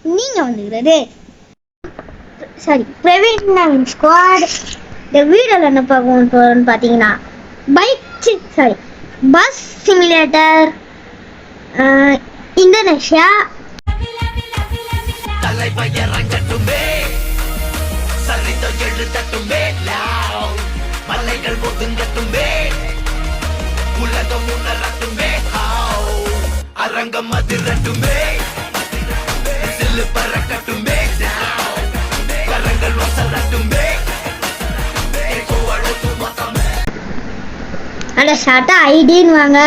நீங்க வந்துக்கிறது சரி பிரவீன் ஸ்குவாட். இந்த வீடியோல என்ன பார்க்க போறோம்னு பாத்தீங்கன்னா பஸ் சிமுலேட்டர் இந்தோனேஷியா. அரங்கம் அதிரட்டுமே சில்லு பறக்கட்டுமே கரங்கள் வசலட்டுமே அட ஷார்ட்டா ஐடின்னு வாங்க.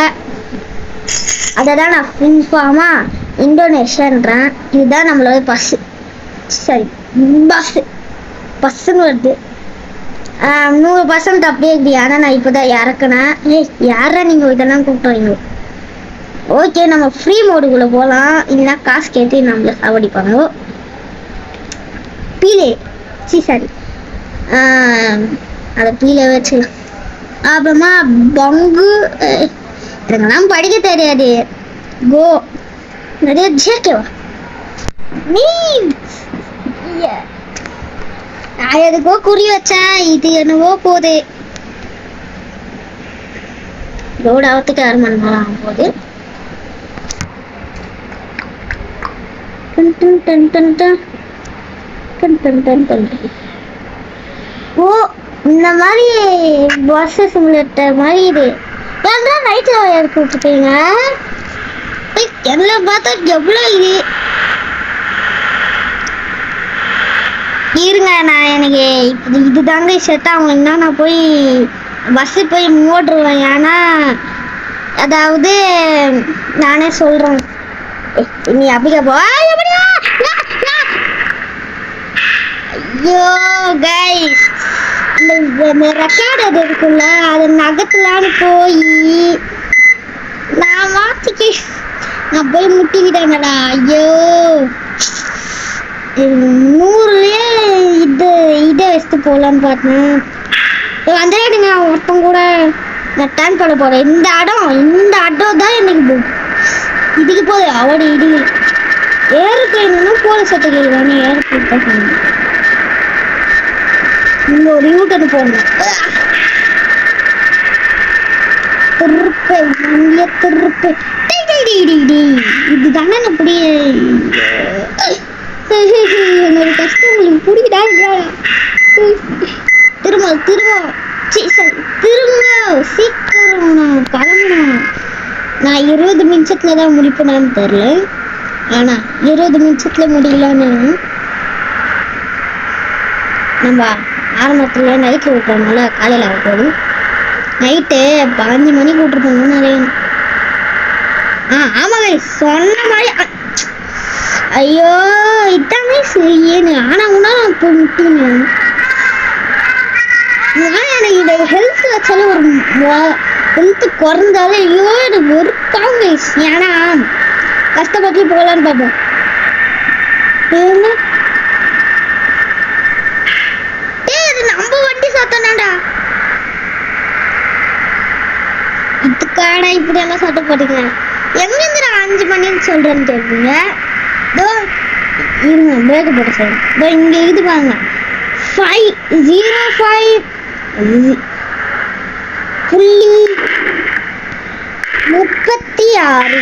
அதை தான் நான் இன்ஃபார்மா இந்தோனேஷியான்றேன். இதுதான் நம்மளோட பஸ்ஸு. சரி பஸ்ஸுன்னு வருது. 100% அப்படியே இருக்குது. ஆனால் நான் இப்போ தான் இறக்குனேன். யாரா நீங்கள் இதெல்லாம் கூப்பிட்டுறீங்க? ஓகே, நம்ம ஃப்ரீ மோடுக்குள்ளே போகலாம். இல்லைன்னா காசு கேட்டு நம்மள சாவடிப்பாங்க. பீலே சரி அதை பீலே வச்சுக்கலாம். அப்புறமா பங்கு எனக்கெல்லாம் படிக்க தெரியாது. கோ நிறைய ஜேக்கேவா நான் எதுக்கோ குறி வச்சேன். இது என்னவோ போகுது. ரோடு ஆகிறதுக்கு 6 மணி நேரம் ஆகும் போது. ஓ இந்த மாதிரி பஸ் சிமுலேட்டர் மாதிரி இது ஏன்னா நைட்ல எடுத்து விட்டுட்டீங்க. என்ன பார்த்தா எவ்வளோ இது இருங்க. நான் எனக்கு இதுதாங்க செட் ஆகும். என்ன நான் போய் பஸ்ஸு போய் ஓட்டுருவேன். ஏன்னா அதாவது நானே சொல்றேன். நீ அப்படியே போ. ஐயோ கைஸ், இந்த ரெக்கார்டு அது இருக்குல்ல, அதை நகத்தலான்னு போய் நான் போய் முட்டிக்கிட்டேங்கடா. ஐயோ 100லயே இதை வச்சுட்டு போகலான்னு பார்த்தேன். வந்துடுங்க ஒருத்தன் கூட நான் டேன் பண்ண போறேன். இந்த அடம் தான் எனக்கு இதுக்கு போகுது. அவட இடி ஏரோப்ளைன்னு போலீஸ் சட்டங்கள் வேணும். ஏரோப்ளைன் தான் சொன்னேன். இங்க ஒரு யூட்டன் போடணும். திருப்பு இது தானே அப்படி என்னோட கஷ்டம் உங்களுக்கு புரியுதா? திரும்ப சீக்கிரம் கிளம்பணும். நான் 20 நிமிஷத்துல தான் முடிப்பேனான்னு தெரியல. ஆனா 20 நிமிஷத்துல முடியலன்னு நம்ம ஆரம்பத்துல நைட்ல விட்டுறதுனால காலையில் ஆகப்போகுது. நைட்டு 5 மணிக்கு விட்டுருப்பாங்க நிறைய. ஆமாங்க சொன்ன மாதிரி. ஐயோ இதாமே சரியே. ஆனா உன்னா இப்போ முட்டுங்க. எனக்கு இந்த ஹெல்த் வச்சாலும் ஒரு ஹெல்த் குறைஞ்சாலும் ஐயோ எனக்கு ஒரு காங்கிரஸ். ஏன்னா கஷ்டப்பட்டு போகலான்னு பார்ப்போம். நம்ம வண்டி சாத்தானாடா. இதுக்காடா இப்படி எல்லாம் சட்டை போட்டீங்க. எங்கிருந்து நான் 5 மணின்னு சொல்றேன்னு தெரியுங்க. இருங்க பிரேக் போட்டு சொல்றேன். இங்க இது பாருங்க 505 புள்ளி 36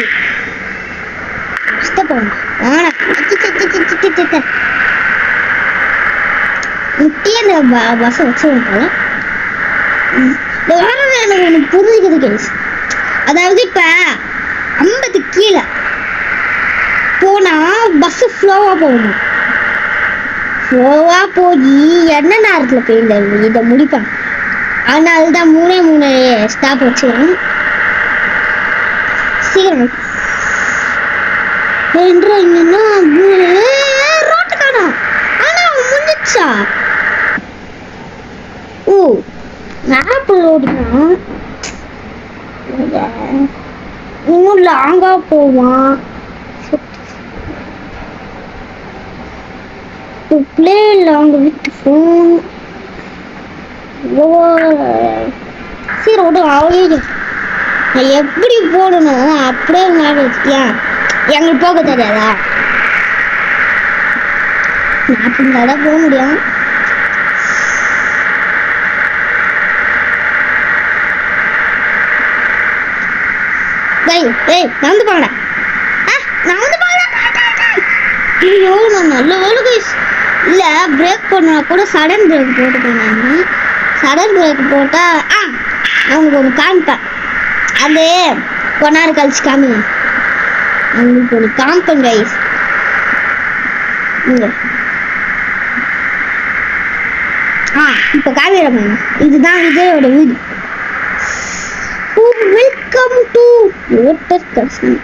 பஸ் வச்சு எனக்கு புரிஞ்சுக்குது கேஸ். அதாவது இப்ப 50 கீழே போனா பஸ் ஃப்ளோவா போகணும். ஃப்ளோவா போய் என்ன நேரத்துல போய் இதை முடிப்பாங்க. அதனாலதான் 3 ஸ்டாப் வச்சுக்கணும். சீக்கிரம் என்னன்னா ரோட்டு காணும். ஆனா முடிஞ்சிச்சா? ஓ மேப் லோடினா இன்னும் லாங்கா போவான். play along with phone. சரி விடு அவ்வளோ. நான் எப்படி போடணும் அப்படியே மேலே வச்சுக்கியா? எங்களுக்கு போக தெரியாதா? நான் அப்படி தான் போக முடியும். நடந்து போங்கடா, நடந்து போங்கடா. ஐயோ நான் நல்ல வேலை கைஸ். இல்ல பிரேக் பண்ணா கூட சடன் பிரேக் போட்டுக்கோங்க. சடன் பிரேக் போட்டா அவங்களுக்கு ஒன்று காமிப்பேன். அது கொண்டாரு கழிச்சு காமிங்க. அவங்களுக்கு ஒன்று காமிப்பேன் கைஸ். இப்ப காமிடுறேன். இதுதான் விஜயோட வீடு. Welcome to water concern.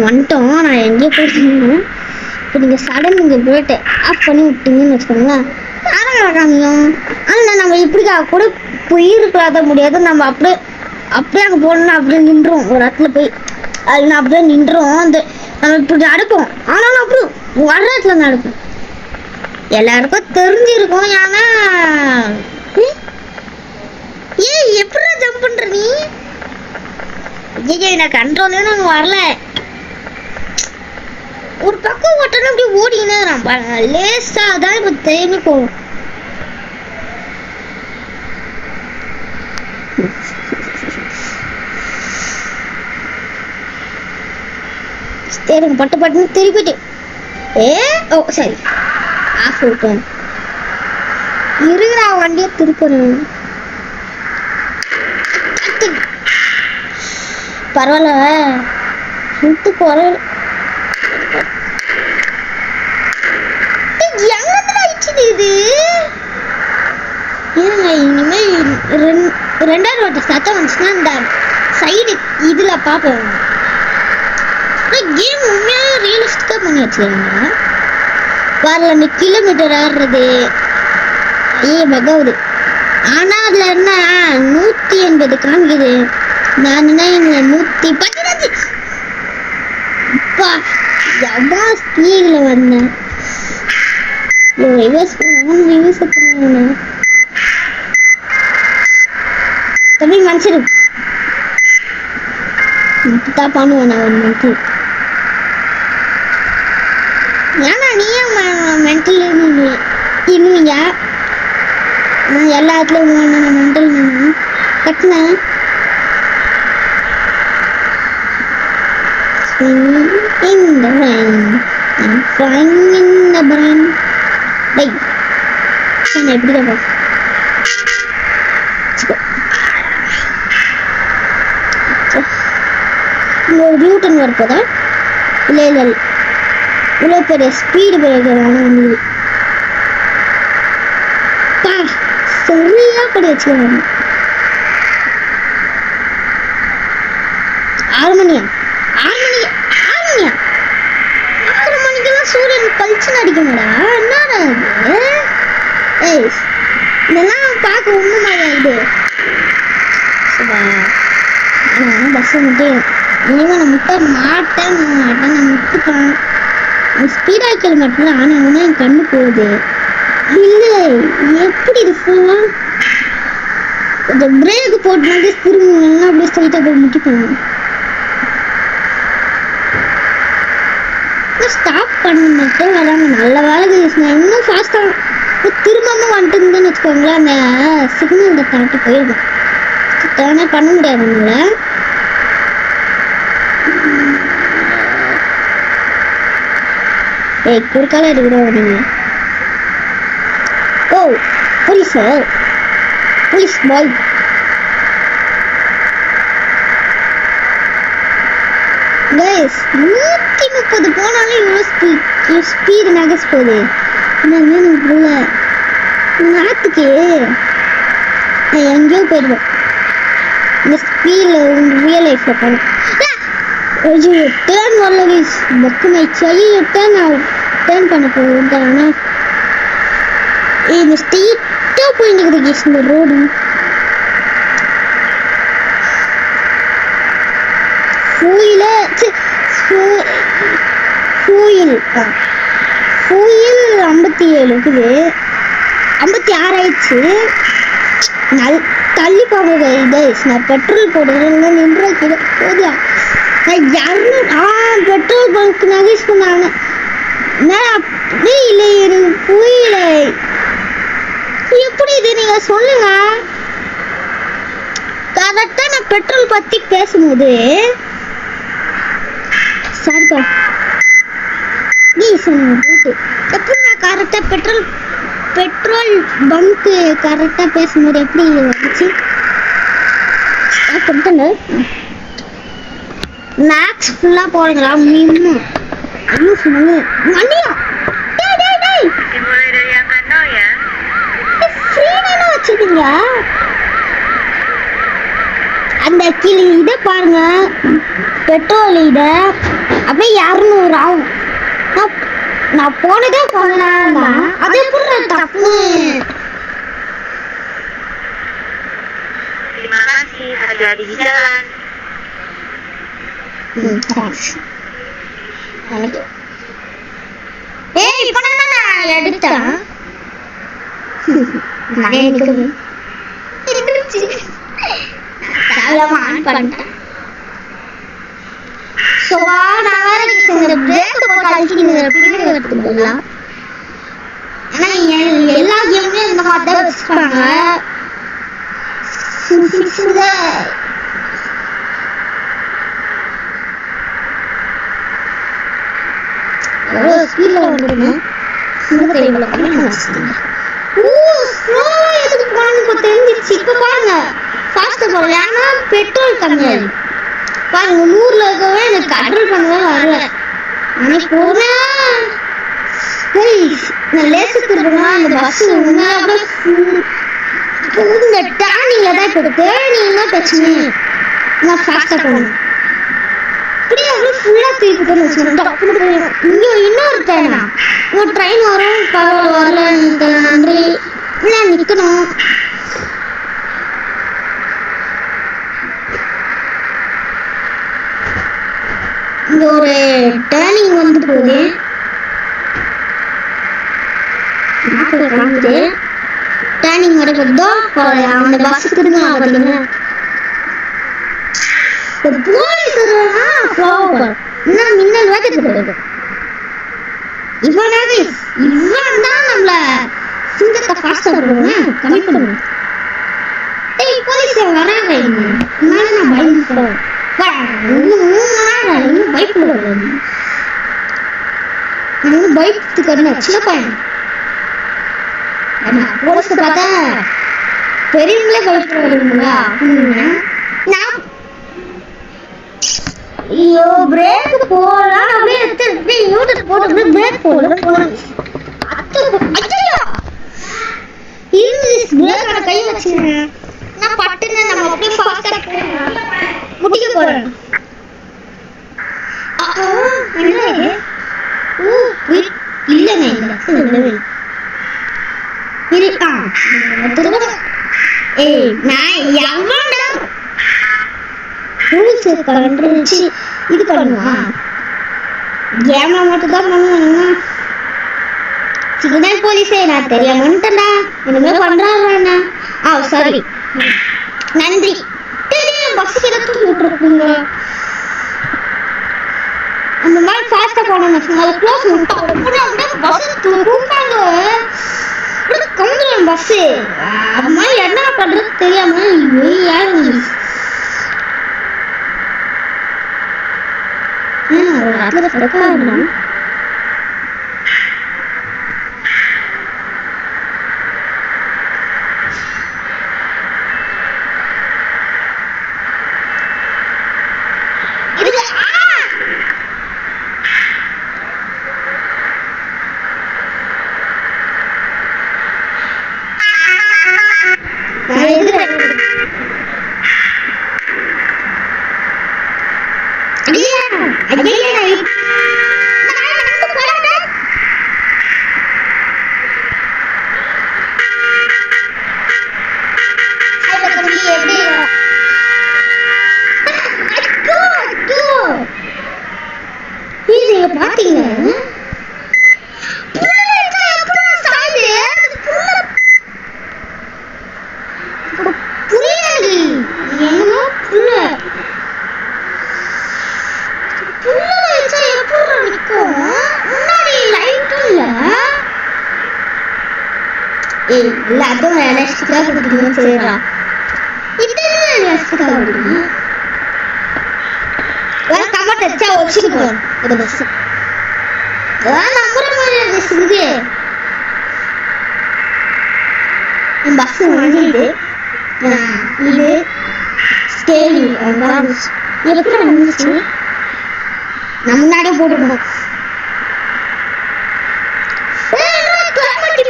வந்துட்டோம். நான் எங்கேயோ போயிருந்தேன். இப்போ நீங்கள் சடன் இங்கே போயிட்டு ஆஃப் பண்ணி விட்டீங்கன்னு வச்சுக்கோங்களேன். காமியும். ஆனால் நம்ம இப்படிக்கா கூட போயிருக்கலாத முடியாது. நம்ம அப்படியே அங்கே போகணும்னா அப்படியே நின்றோம். ஒரு இடத்துல போய் அது அப்படியே நின்றோம். அந்த நம்ம இப்படி நடப்போம். ஆனாலும் அப்படி வர இடத்துல நடப்போம். எல்லாருக்கும் தெரிஞ்சிருக்கும். ஏன்னா எப்படி ஜம்ப் பண்ற நீ? நான் கண்ட்ரோலே நாங்க வரல. ஒரு பக்கம் ஓட்டணும் அப்படி ஓடினே பாருங்க. லேசா தான் இப்ப தேங்கி போகும். பட்டு பட்டுன்னு திருப்பிட்டு சரி ஆஃப் விட்டேன். இருக்கிற வண்டியை திருப்பணும். பரவாயில்ல சுத்து குறையில இது. இனிமேல் 2வது வாட்டி சத்தம் வந்துச்சுன்னா இந்த சைடு இதுல பாப்போம். கேம் உண்மையாக ரியலிஸ்டிக்கா பண்ணி வச்சுருக்காங்க. வரல இந்த கிலோமீட்டர் ஆடுறது மெகாவுது. ஆனா அதுல என்ன 180 காமிக்குது. நான் என்ன 110 எவ்வளோ ஸ்பீட்ல வந்தேன். தம்பி மனுஷரு தான் பண்ணுவேன் நான் 1 மந்த்து. ஏன்னா நீயே மென்டல் இன்னுங்க எல்லா இடத்துலையும் மென்டல் கட்டினேன். In the rain, I'm flying in the brain. Wait, நான் எப்படி தான் ஒரு நியூட்டன் வரப்போதா? இல்லை இல்லை இவ்வளோ பெரிய ஸ்பீடு பிரேக்கர் வந்து சரியா படி வச்சுக்கோங்க. 6 மணியா? 6 மணிக்கெல்லாம் சூரியன் பளிச்சுன்னு அடிக்கணும்டா. என்னடா இது? இதெல்லாம் பார்க்க ஒன்றும் ஆகுது. பஸ் மட்டும் இனிமே நான் மாட்டேன். நான் முட்டுப்பேன். ஸ்பீட் ஆக்கில் மட்டும் ஆனா என் கண்ணு போகுது. இல்லை எப்படி இருக்கும்? கொஞ்சம் பிரேக் போட்டு திரும்ப அப்படியே ஸ்ட்ரைட்டாக போய் முட்டிப்பேன். ஸ்டாப் பண்ண மட்டும் வராங்க. நல்ல வேலை நான் இன்னும் ஃபாஸ்ட்டாக திரும்பவும் வந்துட்டுன்னு வச்சுக்கோங்களேன். அந்த சிக்னல் தாண்டி போயிருக்கேன். டேர்னே பண்ண முடியாது நம்மள. குறுக்கால இருக்கிறோம் நீங்க. போலீஸ் போலீஸ் பாய். கைஸ் 130 போனாலும் இவ்வளோ ஸ்பீடு நகஸ் போகுது. என்ன நாட்டுக்கு எங்கேயோ போயிடுவேன் இந்த ஸ்பீடில். ரியல் லைஃப்ல போனேன். டேர்ன் வரல கைஸ். பக்குமாயிடுச்சு. டேர்ன் பண்ண போகுது. இந்த ஸ்ட்ரீட்டா போயிட்டு கைஸ் இந்த ரோடு. ஃபூயில் 57 இருக்குது. 56 ஆயிடுச்சு. தள்ளி போகுது. நான் பெட்ரோல் போடுறேன். நின்று போதியா பெட்ரோல் பங்க் நகைஸ் பண்ணாங்க. புரியல, எனக்கு புரியல. எப்படி இது நீங்க சொல்லுங்க. கரெக்டா நான் பெட்ரோல் பத்தி பேசும்போது சரிப்பா எப்படி நான் கரெக்டா பெட்ரோல் பங்க் கரெக்டா பேசும்போது எப்படி வந்துச்சு? மேக்ஸ் ஃபுல்லா போடுங்களா மினிமம் மணியா வச்சுக்கீங்க. அந்த கிளி இதை பாருங்க, பெட்ரோல் இத அப்படியே 200 ஆகும். நான் போனதே போனா அது எப்படி தப்பு? ஏய் இப்ப நான் எடுத்தேன். எல்லா கேம்லயும் இந்த மாதிரி தான் வச்சுப்பாங்க. பெட்ரோல் கம்மியாது பாருங்க. 100ல இருக்கவே எனக்கு கண்ட்ரோல் பண்ணவே வரல. லேசுக்கு இந்த பஸ் இந்த டேர்னிங்ல தான் இப்போ டேர்னிங்னா பிரச்சனை. நான் ஃபாஸ்டா போகணும். அப்படியே ஃபுல்லா தூக்கிட்டு வச்சுக்கணும். இங்க இன்னொரு ட்ரெயினா ஒரு ட்ரெயின் வரும். பரவாயில்ல வரல நன்றி இல்லை நிக்கணும். இங்க ஒரு டேர்னிங் வந்து போகுது. டேர்னிங் வரப்போ அந்த பஸ் திரும்ப பாத்தீங்கன்னா மின்னல் வேகத்துக்கு இவன் தான் நம்மள சிங்கத்தை ஃபாஸ்டா போடுவேன் கம்மி பண்ணுவேன். போலீஸ் வராங்க. நான் பயந்து பார்த்தா பெரியவங்களே பயப்படுவீங்களா? ஐயோ பிரேக் போடலாம் அப்படியே போட்டு பிரேக் போடணும். பிரேக்கோட கை வச்சுருங்க. நான் பட்டுன்னு நம்ம அப்படியே ஃபாஸ்டா முடிக்க போறேன். இது பண்ணுவா ஏமா மட்டும் தான் பண்ணுவாங்க. சிக்னல் போலீஸே நான் தெரியாமட்டா இனிமே பண்றாங்க. சரி நன்றி. பஸ் தூக்கி விட்டுருக்குங்க. அந்த மாதிரி ஃபாஸ்டா போனோம். க்ளோஸ் கவுந்துடும் பஸ். அது மாதிரி என்ன பண்றது தெரியாம ஏய் எல்லாத்தையும் ரியலிஸ்டிக்கா கொடுக்கணும் சரிடா. இது ரியலிஸ்டிக்கா கொடுக்கணும். கமெண்ட் அடிச்சா வச்சுட்டு போறோம் இந்த பஸ். நம்புற மாதிரி இருக்குது. பஸ் வந்துட்டு இது ஸ்டேடி எப்படி வந்துச்சு நம்ம முன்னாடியே போட்டுக்கணும்.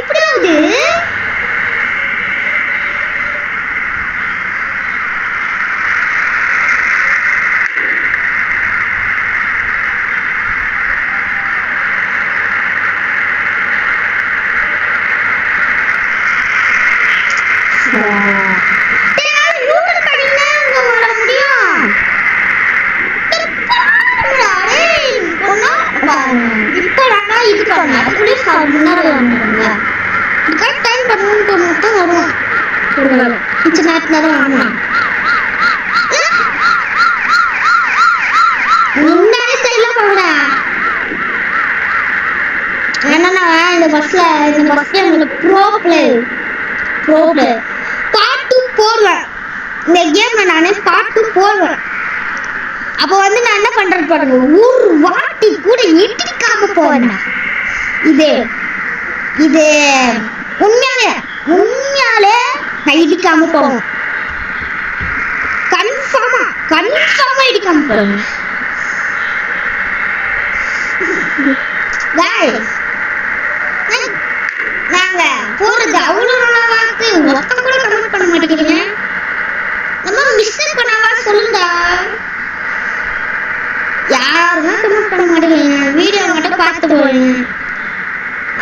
இப்படி ஆகுது. அப்ப வந்து நான் என்ன பண்றது பாருங்க, ஒரு வாட்டி கூட இடிக்காம போவேன். இது இது உண்மையாலே நான் இடிக்காம போவேன். கன்ஃபார்மா இடிக்காம போவேன். நாங்க போறது அவ்வளவு நல்லா வார்த்தை ஒத்த கூட கமெண்ட் பண்ண மாட்டேங்கிறீங்க. நம்ம மிஸ் பண்ணாவா சொல்லுங்க. யாருமே கமெண்ட் பண்ண மாட்டேங்கிறீங்க. வீடியோ மட்டும் பார்த்து போறீங்க.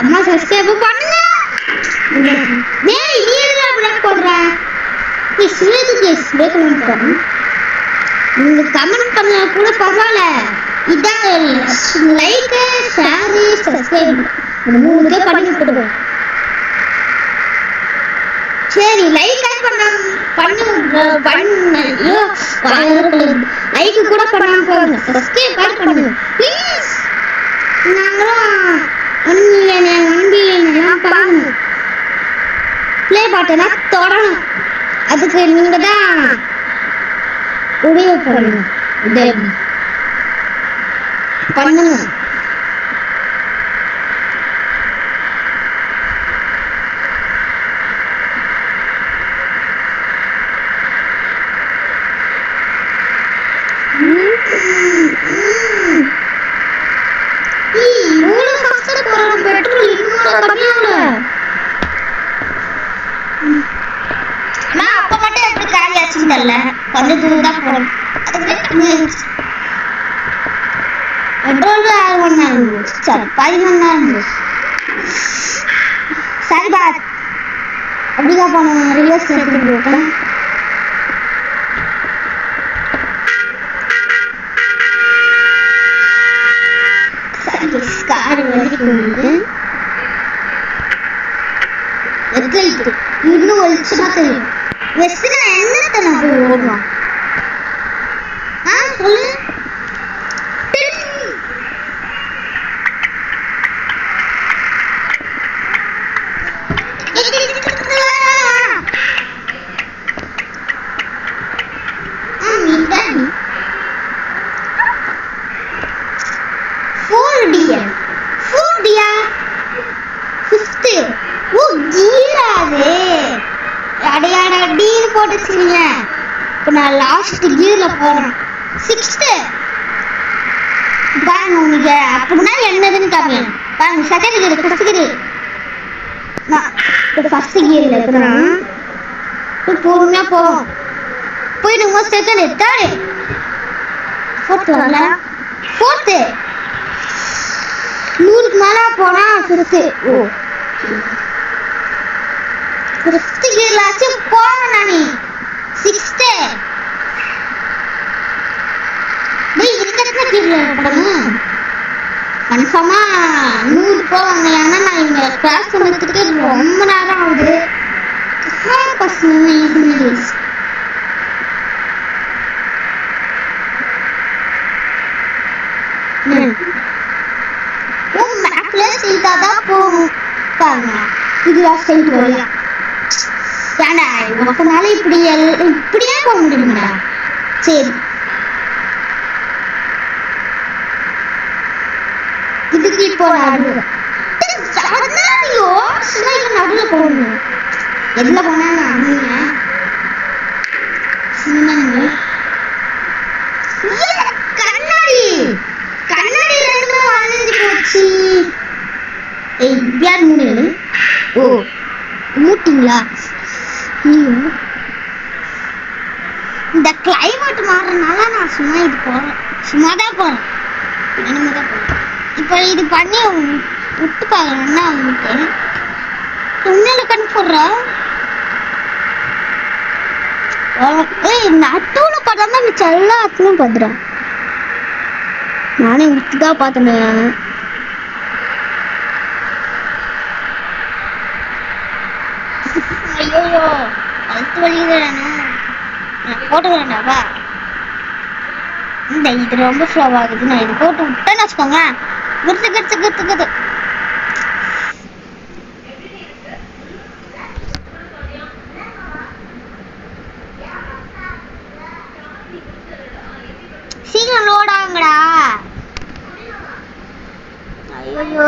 அம்மா சப்ஸ்கிரைப் பண்ணுங்க. நீ எதுல பிளாக் போடுற? நீ சுரேதுக்கு ஸ்ப்ரேக் கமெண்ட் பண்ணு. நீங்க கமெண்ட் பண்ணா கூட பரவாயில்ல. இதான் லைக் ஷேர் சப்ஸ்கிரைப் மூணுக்கே பண்ணி கொடுங்க. சரி லைக் லைக் கூட பண்ணாம போங்க. சப்ஸ்கிரைப் பண்ணுங்க ப்ளீஸ். நாங்களும் 1 மில்லியன் 1 பில்லியன் பாருங்க. ப்ளே பட்டனை தொடணும். அதுக்கு நீங்க தான் உதவி பண்ணணும். பண்ணுங்க. அப்ப மட்டும் எப்படி காலி ஆச்சுன்னு தெரியல. கொஞ்சம் தூரம் தான் போகணும். பெட்ரோல் 6 மணி நேரம் சார் 11 நேரம். சரி பாத் அப்படிதான் போனோம். ரிவர்ஸ் எடுத்துட்டு போட்டேன். கார் வந்து இன்னும் வெளிச்சமா தெரியும். வெஸ்ட்னா என்னத்த நான் போய் ஓடுறோம்? சொல்லு. நான் லாஸ்ட் கியர்ல போறேன். 6th பாருங்க. உங்களுக்கு அப்படின்னா என்னதுன்னு காமிங்க. பாருங்க செகண்ட் கியர் 5th கியர். நான் ஃபர்ஸ்ட் கியர்ல இருக்கிறேன். பொறுமையா போவோம். போயிடுங்க. செகண்ட் தேர்ட் 4th வரல. 4th 100க்கு மேல போனா 5th. ஓ 5th கியர்ல ஆச்சு போவேன் நானே. 6th கன்ஃபார்மா 100 போவாங்க. ஏன்னா நான் இங்க கிளாஸ் பண்ணதுக்கு ரொம்ப நேரம் ஆகுது. மேப்ல சீதா தான் போகும் பாருங்க. இதுதான் ஸ்ட்ரைட் வழியா. ஏண்டா உனக்குனால இப்படியே போக முடியுமாடா? சரி, இதுக்கு இப்போ நடுவுல போகணும். எதுல போனா கண்ணாடி கண்ணாடி ரெண்டுமே வளைஞ்சு போச்சு. யார் மூணு? ஓ மூட்டிங்களா? இந்த கிளைமேட் மாறுறதுனால நான் சும்மா இது போறேன், சும்மாதான் போறேன், இனிமேதான் போறேன். இப்ப இது பண்ணி விட்டு பாக்குறேன்னா அவங்களுக்கு உண்மையில கண் போடுற நட்டுல படம் மிச்சம் எல்லாத்துலயும் பாத்துறேன். நானே விட்டுதான் பார்த்தேன். ஐயோ கழுத்து வலிக்குதுடானே, நான் போட்டுக்கிறேன்டாப்பா. இந்த இது ரொம்ப ஸ்லோவாகுது. நான் இது போட்டு விட்டேன்னு வச்சுக்கோங்க, கத்து கத்து கத்து கத்து. சீக்கிரம் லோட் ஆகுங்கடா. ஐயோ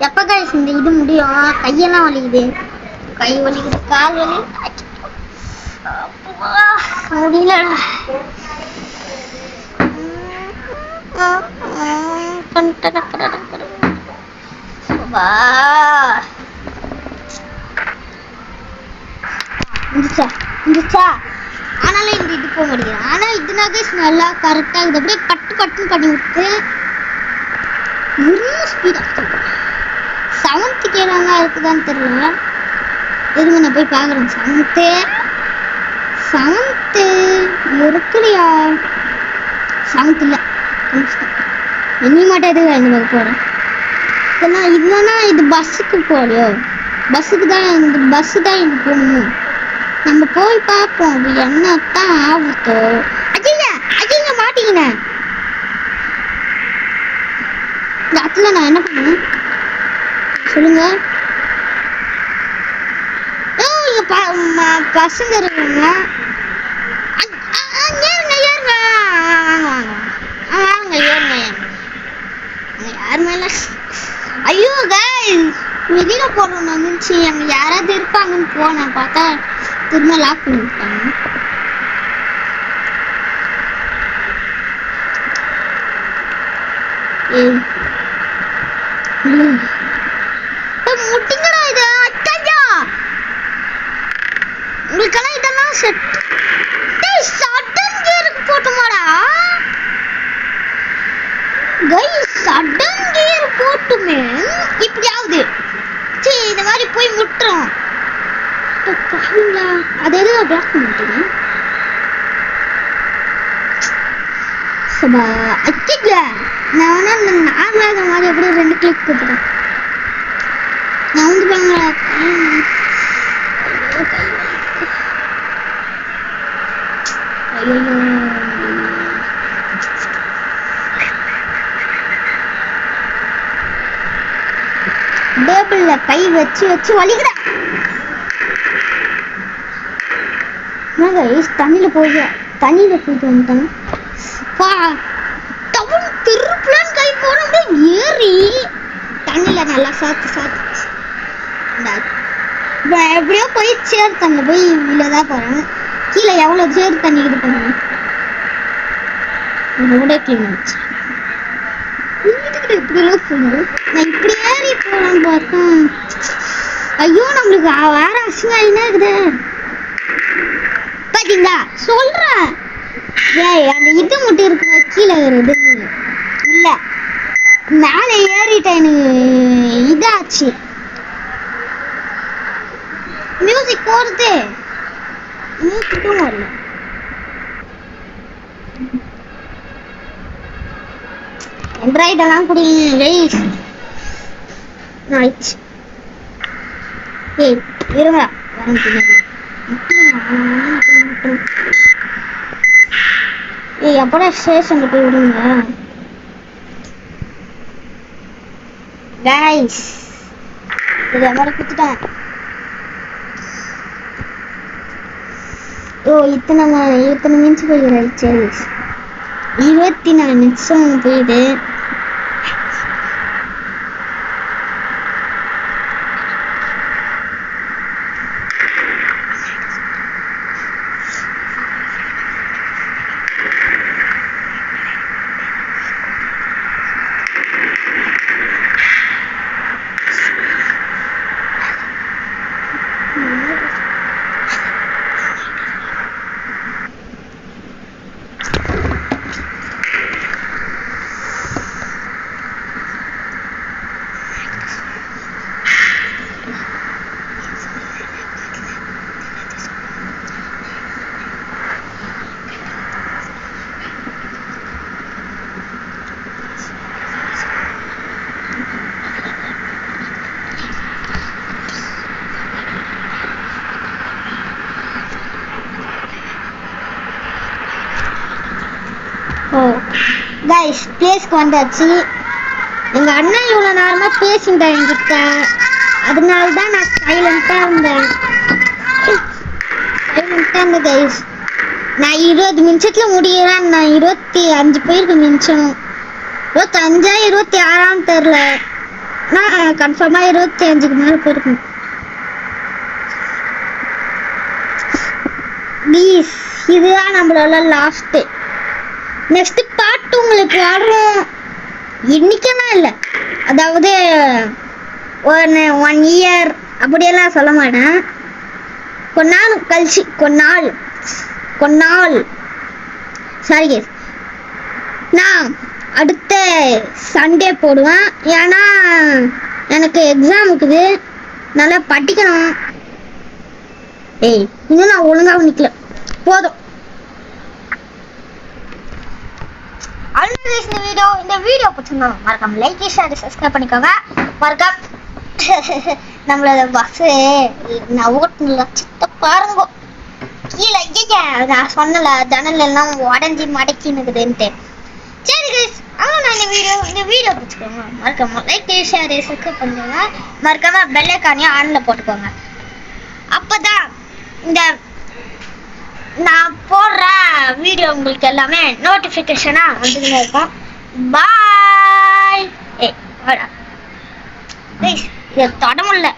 எப்ப கைஸ் இந்த இது முடியும்? கையெல்லாம் வலிக்குது, கை வலிக்குது, கால் வலி முடியல. ஆனாலும் இந்த இது போக முடியாது. ஆனா இதுனா கைஸ் நல்லா கரெக்டா இருக்குது. அப்படியே கட்டு கட்டுன்னு பண்ணி விட்டு செவன்த் கேளாங்க இருக்குதான்னு தெரியல. எதுவும் நான் போய் பாக்குறேன். செவன்த்து இருக்குலையா? செவன்த் இல்ல, இனி மட்டும் எதுவும் எனக்கு போறேன். இல்லைன்னா இது பஸ்ஸுக்கு போறியோ? பஸ்ஸுக்கு தான், இந்த பஸ்ஸு தான் எனக்கு போகணும். நம்ம போய் பார்ப்போம் அது என்னத்தான் ஆகுதோ. அஜிங்க அஜிங்க மாட்டீங்கண்ணே. இந்த இடத்துல நான் என்ன பண்ணுவேன் சொல்லுங்க. பசங்க இருக்காங்க, ஏறுங்க ஏறுங்க, வாங்க வாங்க வாங்க ஏறுங்க ஏறுங்க. யார் மேல? ஐயோ கைஸ் வெளியில போறோம் நினைச்சு அங்க யாராவது இருப்பாங்கன்னு போனேன், பார்த்தா திரும்ப லாக் பண்ணி விட்டாங்க. முட்டிங்கடா இது. அச்சா உங்களுக்கெல்லாம் இதெல்லாம் சடன் கியருக்கு போட்டுமாடா கைஸ்? சடன் கியர் போட்டுமே இப்படியாவது சரி இந்த மாதிரி போய் முட்டுறோம். அது எதுவும் பிளாக் பண்ணிட்டீங்க. நான் வேணா இந்த நாகராஜ மாதிரி அப்படியே 2 கிளிக் கொடுத்துட்டேன். நான் வந்து பாருங்களா டேபிள்ல கை வச்சு வச்சு வலிக்குற. தண்ணியில போயிட்டு வந்துட்டாங்க. திருப்புலன்னு கை போன ஏறி தண்ணியில நல்லா சாத்து எப்படியோ போய் சேர் தண்ணி போய் இவ்வளவுதான் போறேன். கீழே எவ்வளவு சேர் தண்ணி இது பண்ணுவேன் நான் இப்படி ஏறி போறேன்னு பார்த்தேன். ஐயோ நம்மளுக்கு வேற அசிங்கம் இருக்குது பாத்தீங்களா? சொல்றேன் ஏய் அந்த இது மட்டும் இருக்கு கீழே இது இல்ல, மேல ஏறிட்டேன். இதாச்சு மியூசிக் போறது, மியூசிக்கும் வரல. எம்ப்ராய்ட் எல்லாம் குடிங்க ஆயிடுச்சு. ஏய் இருங்க வரேன் பின்னாடி. ஏய் அப்படா ஸ்டேஷன்ல போய் விடுங்க கைஸ். இதை மாதிரி குத்துட்டேன். ஓ இத்தனை நிமிஷம் போயிடுச்சு. 24 நிமிஷம் போயிடு. கைஸ் பிளேஸ்க்கு வந்தாச்சு. எங்க அண்ணன் இவ்வளவு நேரமா பேசிட்டேன் என்கிட்ட, அதனால தான் நான் சைலண்டா இருந்தேன் கைஸ். நான் 20 நிமிஷத்துல முடிகிறேன். நான் 25 பேருக்கு நிமிஷம் 25 26 தெரியல. நான் கன்ஃபார்மா 25க்கு மேல போயிருக்கேன். ப்ளீஸ் இதுதான் நம்மளோட லாஸ்ட். நெக்ஸ்ட் பார்ட் உங்களுக்கு வரும். இன்னைக்கெல்லாம் இல்லை, அதாவது 1 இயர் அப்படியெல்லாம் சொல்ல மாட்டேன். கொஞ்ச நாள் கழிச்சு கொஞ்ச நாள் சாரி கேஸ் நான் அடுத்த சண்டே போடுவேன். ஏன்னா எனக்கு எக்ஸாம் இருக்குது, நல்லா படிக்கணும். இன்னும் நான் ஒழுங்காக நிற்கல போதும். இந்த வீடியோ பிடிச்சிருந்தா மறக்காம லைக் ஷேர் சப்ஸ்கிரைப் பண்ணிக்கோங்க. மறக்காம நம்மளோட பஸ் நான் ஓட்டுல சித்த பாருங்க கீழே. நான் சொன்னல ஜன்னல் எல்லாம் உடஞ்சி மடக்கினுக்குதுன்ட்டு. சரி கைஸ், நான் இந்த வீடியோ பிடிச்சிக்கோங்க. மறக்காம லைக் ஷேர் சப்ஸ்கிரைப் பண்ணிக்கோங்க. மறக்காம பெல் ஐகானையும் ஆன்ல போட்டுக்கோங்க. அப்பதான் இந்த நான் போடுற வீடியோ உங்களுக்கு எல்லாமே நோட்டிஃபிகேஷனா வந்துக்கிட்டே இருக்கும். பாய். இதை தொட முடியல.